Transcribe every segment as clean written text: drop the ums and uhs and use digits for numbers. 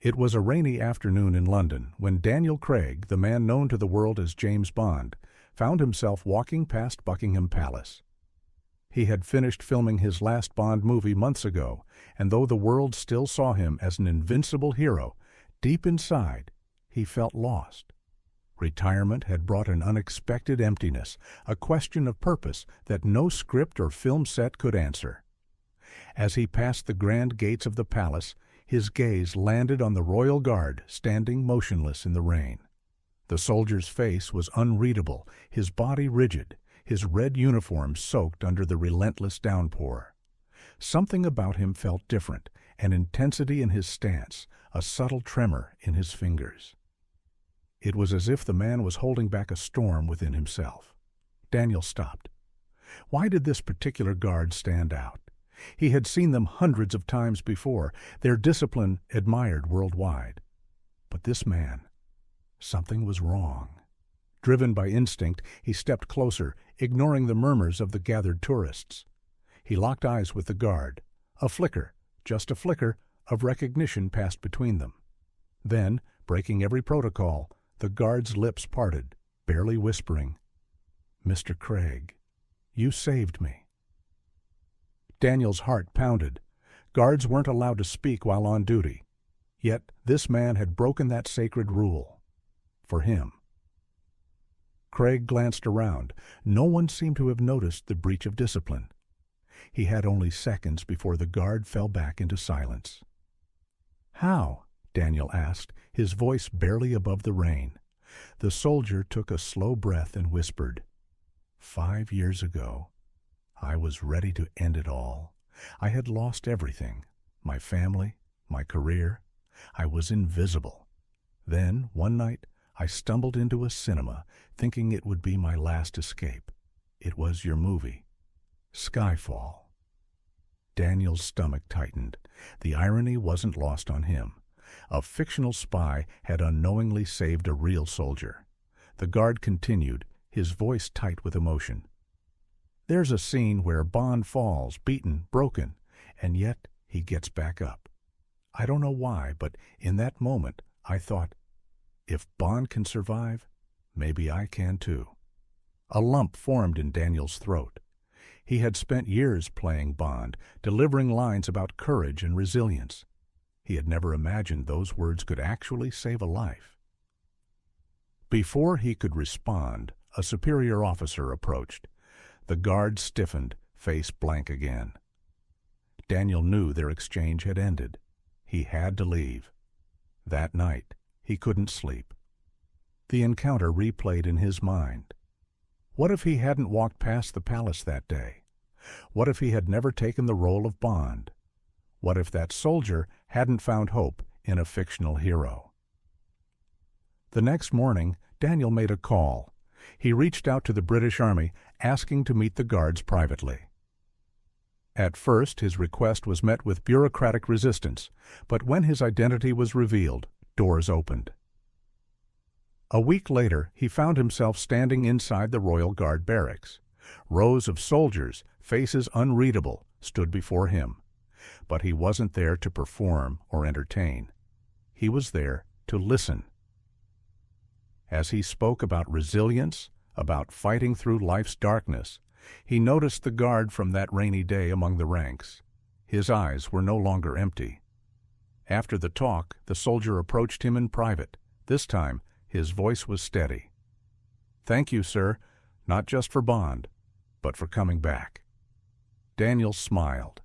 It was a rainy afternoon in London when Daniel Craig, the man known to the world as James Bond, found himself walking past Buckingham Palace. He had finished filming his last Bond movie months ago, and though the world still saw him as an invincible hero, deep inside, he felt lost. Retirement had brought an unexpected emptiness, a question of purpose that no script or film set could answer. As he passed the grand gates of the palace, his gaze landed on the royal guard standing motionless in the rain. The soldier's face was unreadable, his body rigid, his red uniform soaked under the relentless downpour. Something about him felt different, an intensity in his stance, a subtle tremor in his fingers. It was as if the man was holding back a storm within himself. Daniel stopped. Why did this particular guard stand out? He had seen them hundreds of times before, their discipline admired worldwide. But this man, something was wrong. Driven by instinct, he stepped closer, ignoring the murmurs of the gathered tourists. He locked eyes with the guard. A flicker, just a flicker, of recognition passed between them. Then, breaking every protocol, the guard's lips parted, barely whispering, "Mr. Craig, you saved me." Daniel's heart pounded. Guards weren't allowed to speak while on duty. Yet this man had broken that sacred rule. For him. Craig glanced around. No one seemed to have noticed the breach of discipline. He had only seconds before the guard fell back into silence. "How?" Daniel asked, his voice barely above the rain. The soldier took a slow breath and whispered, 5 years ago, I was ready to end it all. I had lost everything, my family, my career. I was invisible. Then, one night, I stumbled into a cinema, thinking it would be my last escape. It was your movie, Skyfall. Daniel's stomach tightened. The irony wasn't lost on him. A fictional spy had unknowingly saved a real soldier. The guard continued, his voice tight with emotion. There's a scene where Bond falls, beaten, broken, and yet he gets back up. I don't know why, but in that moment I thought, if Bond can survive, maybe I can too. A lump formed in Daniel's throat. He had spent years playing Bond, delivering lines about courage and resilience. He had never imagined those words could actually save a life. Before he could respond, a superior officer approached. The guard stiffened, face blank again. Daniel knew their exchange had ended. He had to leave. That night, he couldn't sleep. The encounter replayed in his mind. What if he hadn't walked past the palace that day? What if he had never taken the role of Bond? What if that soldier hadn't found hope in a fictional hero? The next morning, Daniel made a call. He reached out to the British Army, asking to meet the guards privately. At first, his request was met with bureaucratic resistance, but when his identity was revealed, doors opened. A week later, he found himself standing inside the Royal Guard barracks. Rows of soldiers, faces unreadable, stood before him. But he wasn't there to perform or entertain. He was there to listen. As he spoke about resilience, about fighting through life's darkness, he noticed the guard from that rainy day among the ranks. His eyes were no longer empty. After the talk, the soldier approached him in private. This time, his voice was steady. "Thank you, sir, not just for Bond, but for coming back." Daniel smiled.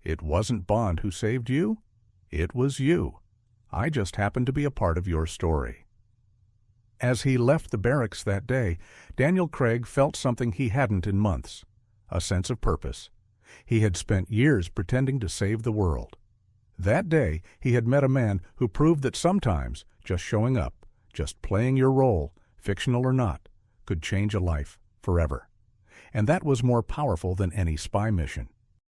"It wasn't Bond who saved you. It was you. I just happened to be a part of your story." As he left the barracks that day, Daniel Craig felt something he hadn't in months, a sense of purpose. He had spent years pretending to save the world. That day, he had met a man who proved that sometimes just showing up, just playing your role, fictional or not, could change a life forever. And that was more powerful than any spy mission.